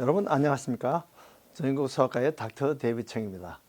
여러분 안녕하십니까? 전인국 수학과의 닥터 데이비청입니다.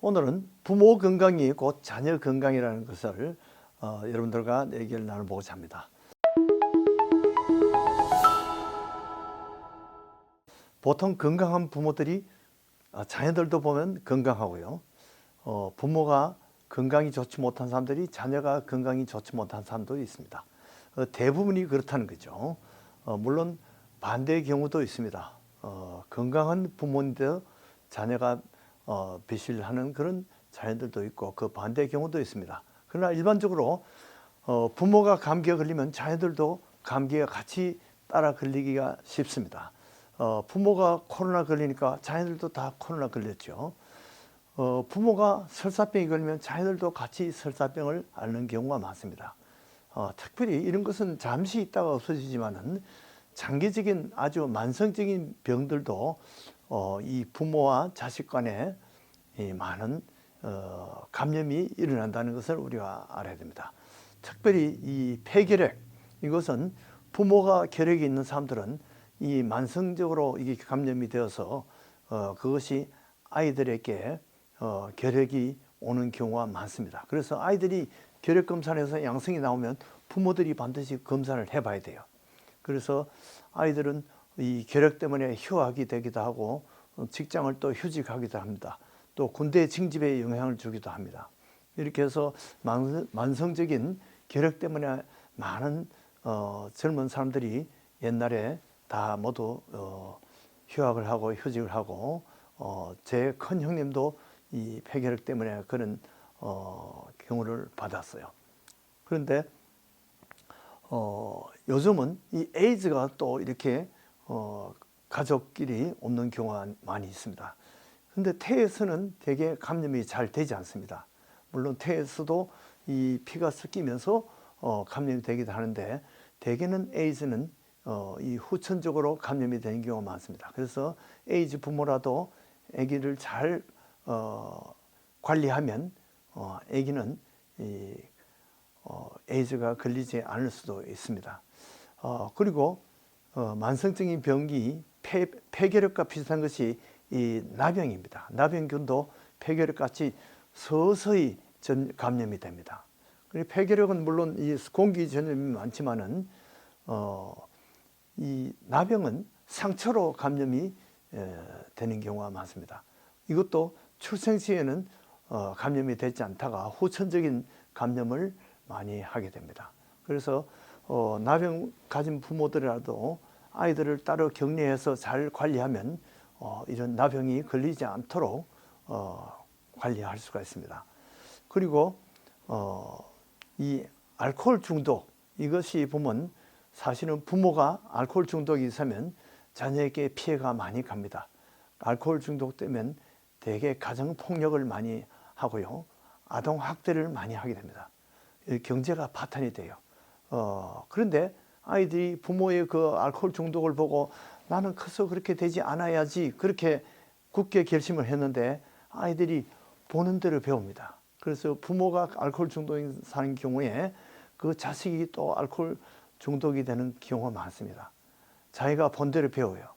오늘은 부모 건강이 곧 자녀 건강이라는 것을 여러분들과 얘기를 나눠보고자 합니다. 보통 건강한 부모들이 자녀들도 보면 건강하고요. 부모가 건강이 좋지 못한 사람들이 자녀가 건강이 좋지 못한 사람도 있습니다. 대부분이 그렇다는 거죠. 물론 반대의 경우도 있습니다. 건강한 부모인데 자녀가 비실하는 그런 자녀들도 있고 그 반대의 경우도 있습니다. 그러나 일반적으로 부모가 감기에 걸리면 자녀들도 감기에 같이 따라 걸리기가 쉽습니다. 부모가 코로나 걸리니까 자녀들도 다 코로나 걸렸죠. 부모가 설사병이 걸리면 자녀들도 같이 설사병을 앓는 경우가 많습니다. 특별히 이런 것은 잠시 있다가 없어지지만은 장기적인 아주 만성적인 병들도 이 부모와 자식 간에 많은 감염이 일어난다는 것을 우리가 알아야 됩니다. 특별히 이 폐결핵, 이것은 부모가 결핵이 있는 사람들은 이 만성적으로 이게 감염이 되어서 그것이 아이들에게 결핵이 오는 경우가 많습니다. 그래서 아이들이 결핵 검사에서 양성이 나오면 부모들이 반드시 검사를 해봐야 돼요. 그래서 아이들은 이 결핵 때문에 휴학이 되기도 하고 직장을 또 휴직하기도 합니다. 또 군대 징집에 영향을 주기도 합니다. 이렇게 해서 만성적인 결핵 때문에 많은 젊은 사람들이 옛날에 다 모두 휴학을 하고 휴직을 하고 제 큰 형님도 이 폐결핵 때문에 그런 경우를 받았어요. 그런데 요즘은 이 에이즈가 또 이렇게 가족끼리 옮는 경우가 많이 있습니다. 근데 태에서는 대개 감염이 잘 되지 않습니다. 물론 태에서도 이 피가 섞이면서 감염이 되기도 하는데 대개는 에이즈는 이 후천적으로 감염이 되는 경우가 많습니다. 그래서 에이즈 부모라도 아기를 잘 관리하면 아기는 에이즈가 걸리지 않을 수도 있습니다. 그리고 만성적인 병이 폐결핵과 비슷한 것이 이 나병입니다. 나병균도 폐결핵같이 서서히 감염이 됩니다. 폐결핵은 물론 이 공기 전염이 많지만은 이 나병은 상처로 감염이 되는 경우가 많습니다. 이것도 출생 시에는 감염이 되지 않다가 후천적인 감염을 많이 하게 됩니다. 그래서 나병 가진 부모들이라도 아이들을 따로 격리해서 잘 관리하면 이런 나병이 걸리지 않도록 관리할 수가 있습니다. 그리고 이 알코올 중독, 이것이 보면 사실은 부모가 알코올 중독이 있으면 자녀에게 피해가 많이 갑니다. 알코올 중독 되면 대개 가정폭력을 많이 하고요, 아동학대를 많이 하게 됩니다. 경제가 파탄이 돼요. 그런데 아이들이 부모의 그 알코올 중독을 보고 나는 커서 그렇게 되지 않아야지 그렇게 굳게 결심을 했는데 아이들이 보는 대로 배웁니다. 그래서 부모가 알코올 중독이 사는 경우에 그 자식이 또 알코올 중독이 되는 경우가 많습니다. 자기가 본 대로 배워요.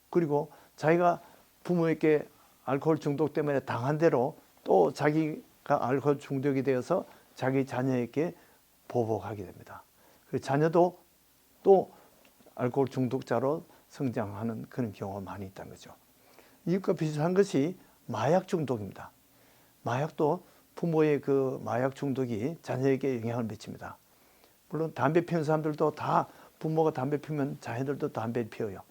그리고 자기가 부모에게 알코올 중독 때문에 당한 대로 또 자기가 알코올 중독이 되어서 자기 자녀에게 보복하게 됩니다. 그 자녀도 또 알코올 중독자로 성장하는 그런 경우가 많이 있다는 거죠. 이것과 비슷한 것이 마약 중독입니다. 마약도 부모의 그 마약 중독이 자녀에게 영향을 미칩니다. 물론 담배 피우는 사람들도 다 부모가 담배 피우면 자녀들도 담배를 피워요.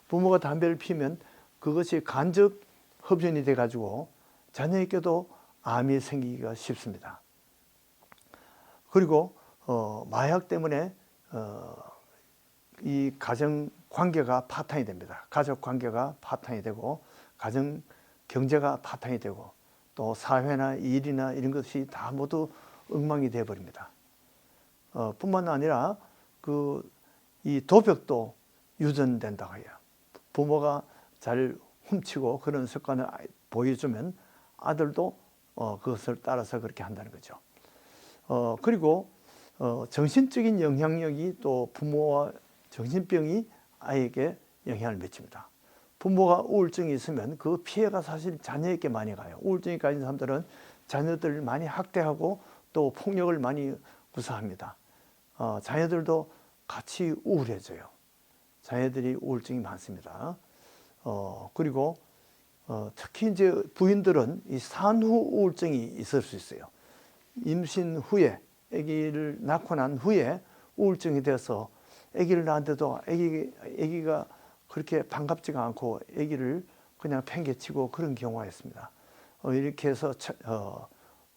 부모가 담배를 피우면 그것이 간접 흡연이 돼가지고 자녀에게도 암이 생기기가 쉽습니다. 그리고 마약 때문에 이 가정 관계가 파탄이 됩니다. 가족 관계가 파탄이 되고 가정 경제가 파탄이 되고 또 사회나 일이나 이런 것이 다 모두 엉망이 되어 버립니다. 뿐만 아니라 이 도벽도 유전된다고 해요. 부모가 잘 훔치고 그런 습관을 보여주면 아들도 그것을 따라서 그렇게 한다는 거죠. 그리고 정신적인 영향력이 또 부모와 정신병이 아이에게 영향을 미칩니다. 부모가 우울증이 있으면 그 피해가 사실 자녀에게 많이 가요. 우울증이 가진 사람들은 자녀들을 많이 학대하고 또 폭력을 많이 구사합니다. 자녀들도 같이 우울해져요. 자녀들이 우울증이 많습니다. 그리고 특히 이제 부인들은 이 산후 우울증이 있을 수 있어요. 임신 후에 아기를 낳고 난 후에 우울증이 돼서 아기를 낳았는데도 아기가 그렇게 반갑지가 않고 아기를 그냥 팽개치고 그런 경우가 있습니다. 이렇게 해서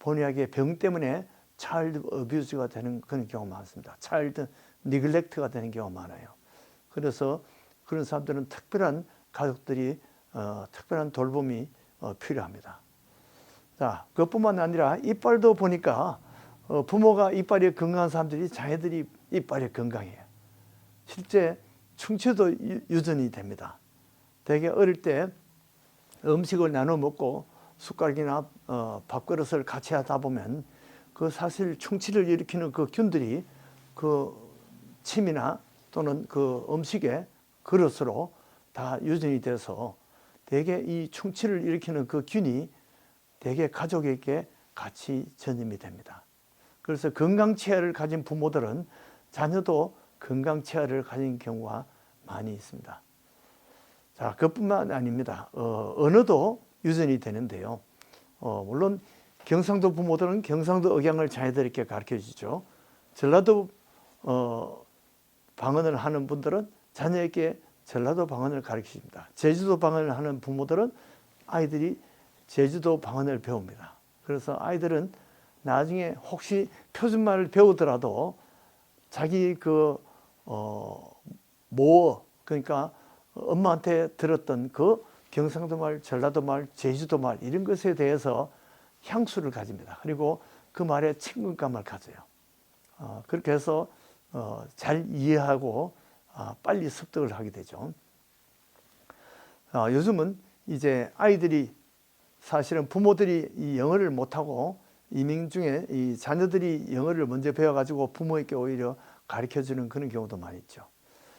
본의하게 병 때문에 차일드 어뷰즈가 되는 그런 경우가 많습니다. 차일드 니글렉트가 되는 경우가 많아요. 그래서 그런 사람들은 특별한 가족들이 특별한 돌봄이 필요합니다. 자, 그것뿐만 아니라 이빨도 보니까 부모가 이빨이 건강한 사람들이 자녀들이 이빨이 건강해요. 실제 충치도 유전이 됩니다. 되게 어릴 때 음식을 나눠 먹고 숟가락이나 밥그릇을 같이 하다 보면 그 사실 충치를 일으키는 그 균들이 그 침이나 또는 그 음식의 그릇으로 다 유전이 돼서 대개 이 충치를 일으키는 그 균이 대개 가족에게 같이 전염이 됩니다. 그래서 건강치아를 가진 부모들은 자녀도 건강치아를 가진 경우가 많이 있습니다. 자, 그것뿐만 아닙니다. 언어도 유전이 되는데요. 물론 경상도 부모들은 경상도 억양을 자녀들에게 가르쳐 주죠. 전라도 방언을 하는 분들은 자녀에게 전라도 방언을 가르쳐 줍니다. 제주도 방언을 하는 부모들은 아이들이 제주도 방언을 배웁니다. 그래서 아이들은 나중에 혹시 표준말을 배우더라도 자기 모어, 그러니까 엄마한테 들었던 그 경상도 말, 전라도 말, 제주도 말 이런 것에 대해서 향수를 가집니다. 그리고 그 말에 친근감을 가져요. 그렇게 해서 잘 이해하고 빨리 습득을 하게 되죠. 요즘은 이제 아이들이 사실은 부모들이 이 영어를 못하고 이민 중에 이 자녀들이 영어를 먼저 배워가지고 부모에게 오히려 가르쳐주는 그런 경우도 많이 있죠.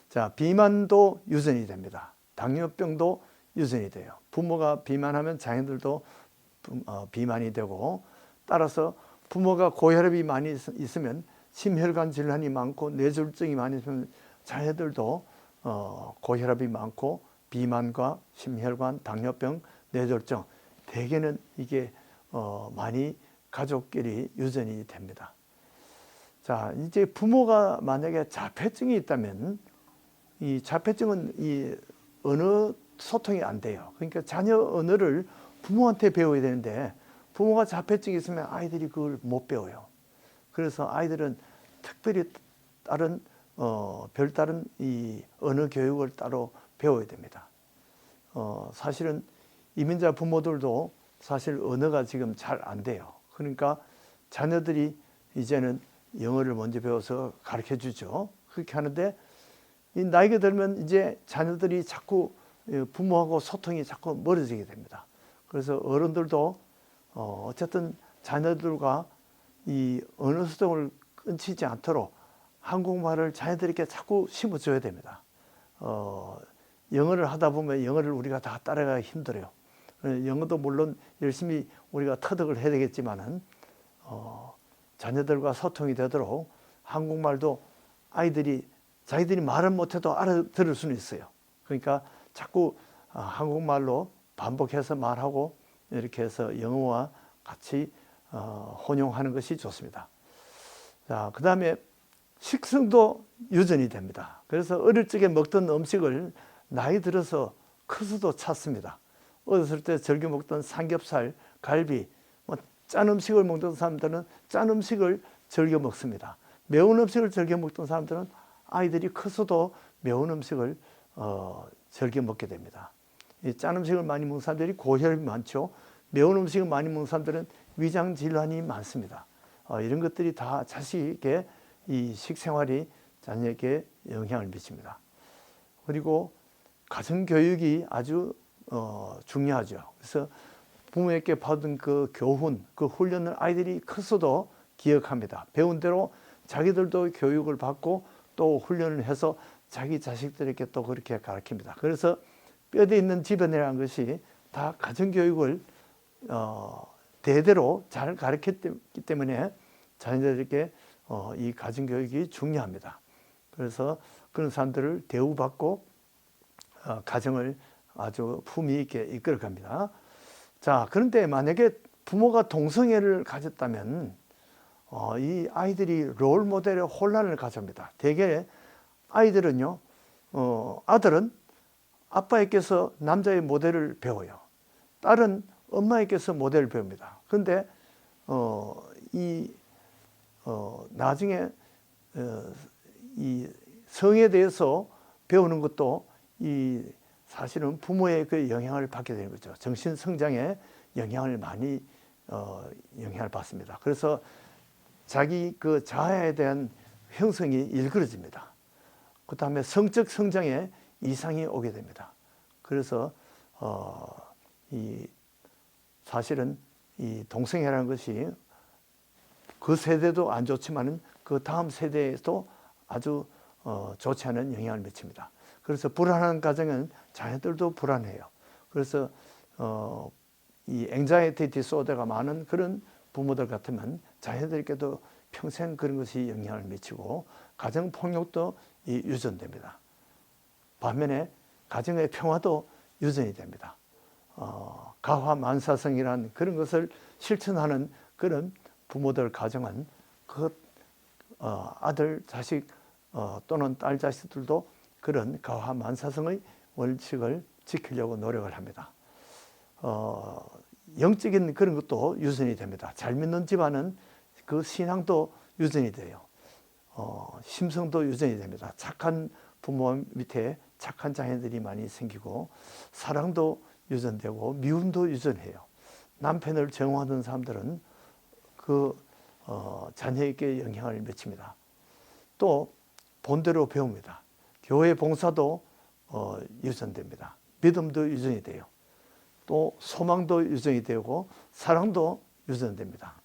자, 비만도 유전이 됩니다. 당뇨병도 유전이 돼요. 부모가 비만하면 자녀들도 비만이 되고, 따라서 부모가 고혈압이 많이 있으면 심혈관 질환이 많고 뇌졸중이 많이 있으면 자녀들도 고혈압이 많고 비만과 심혈관, 당뇨병, 뇌졸중 대개는 이게 많이 가족끼리 유전이 됩니다. 자, 이제 부모가 만약에 자폐증이 있다면 이 자폐증은 이 언어 소통이 안 돼요. 그러니까 자녀 언어를 부모한테 배워야 되는데 부모가 자폐증이 있으면 아이들이 그걸 못 배워요. 그래서 아이들은 특별히 다른 별다른 이 언어 교육을 따로 배워야 됩니다. 사실은 이민자 부모들도 사실 언어가 지금 잘 안 돼요. 그러니까 자녀들이 이제는 영어를 먼저 배워서 가르쳐 주죠. 그렇게 하는데 이 나이가 들면 이제 자녀들이 자꾸 부모하고 소통이 자꾸 멀어지게 됩니다. 그래서 어른들도 어쨌든 자녀들과 이 언어 소통을 끊치지 않도록 한국말을 자녀들에게 자꾸 심어줘야 됩니다. 영어를 하다 보면 영어를 우리가 다 따라가기 힘들어요. 영어도 물론 열심히 우리가 터득을 해야 되겠지만은 자녀들과 소통이 되도록 한국말도 아이들이 자기들이 말은 못해도 알아들을 수는 있어요. 그러니까 자꾸 한국말로 반복해서 말하고 이렇게 해서 영어와 같이 혼용하는 것이 좋습니다. 자, 그 다음에 식성도 유전이 됩니다. 그래서 어릴 적에 먹던 음식을 나이 들어서 커서도 찾습니다. 어렸을 때 즐겨 먹던 삼겹살, 갈비, 짠 음식을 먹던 사람들은 짠 음식을 즐겨 먹습니다. 매운 음식을 즐겨 먹던 사람들은 아이들이 커서도 매운 음식을 즐겨 먹게 됩니다. 이 짠 음식을 많이 먹는 사람들이 고혈압이 많죠. 매운 음식을 많이 먹는 사람들은 위장 질환이 많습니다. 이런 것들이 다 자식에게 이 식생활이 자녀에게 영향을 미칩니다. 그리고 가정교육이 아주 중요하죠. 그래서 부모에게 받은 그 교훈, 그 훈련을 아이들이 커서도 기억합니다. 배운 대로 자기들도 교육을 받고 또 훈련을 해서 자기 자식들에게 또 그렇게 가르칩니다. 그래서 뼈대 있는 집안이라는 것이 다 가정교육을 대대로 잘 가르쳤기 때문에 자녀들에게 이 가정교육이 중요합니다. 그래서 그런 사람들을 대우받고 가정을 아주 품위 있게 이끌어갑니다. 자, 그런데 만약에 부모가 동성애를 가졌다면 이 아이들이 롤 모델의 혼란을 가집니다. 대개 아이들은요, 아들은 아빠에게서 남자의 모델을 배워요. 딸은 엄마에게서 모델을 배웁니다. 그런데 나중에 이 성에 대해서 배우는 것도 사실은 부모의 그 영향을 받게 되는 거죠. 정신 성장에 영향을 많이 영향을 받습니다. 그래서 자기 그 자아에 대한 형성이 일그러집니다. 그 다음에 성적 성장에 이상이 오게 됩니다. 그래서 사실은 이 동성애라는 것이 그 세대도 안 좋지만은 그 다음 세대에도 아주 좋지 않은 영향을 미칩니다. 그래서 불안한 가정은 자녀들도 불안해요. 그래서 이 앵자이티 디소더가 많은 그런 부모들 같으면 자녀들에게도 평생 그런 것이 영향을 미치고 가정 폭력도 유전됩니다. 반면에 가정의 평화도 유전이 됩니다. 가화만사성이라는 그런 것을 실천하는 그런 부모들 가정은 그 아들, 자식 또는 딸 자식들도 그런 가화만사성의 원칙을 지키려고 노력을 합니다. 영적인 그런 것도 유전이 됩니다. 잘 믿는 집안은 그 신앙도 유전이 돼요. 심성도 유전이 됩니다. 착한 부모 밑에 착한 자녀들이 많이 생기고 사랑도 유전되고 미움도 유전해요. 남편을 정오하는 사람들은 그 자녀에게 영향을 미칩니다. 또 본대로 배웁니다. 교회 봉사도 유전됩니다. 믿음도 유전이 돼요. 또 소망도 유전이 되고 사랑도 유전됩니다.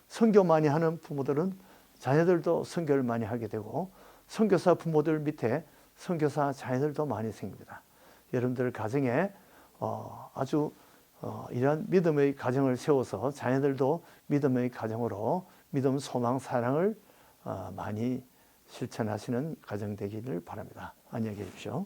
선교 많이 하는 부모들은 자녀들도 선교를 많이 하게 되고 선교사 부모들 밑에 선교사 자녀들도 많이 생깁니다. 여러분들 가정에 아주 이런 믿음의 가정을 세워서 자녀들도 믿음의 가정으로 믿음, 소망, 사랑을 많이 실천하시는 가정 되기를 바랍니다. 안녕히 계십시오.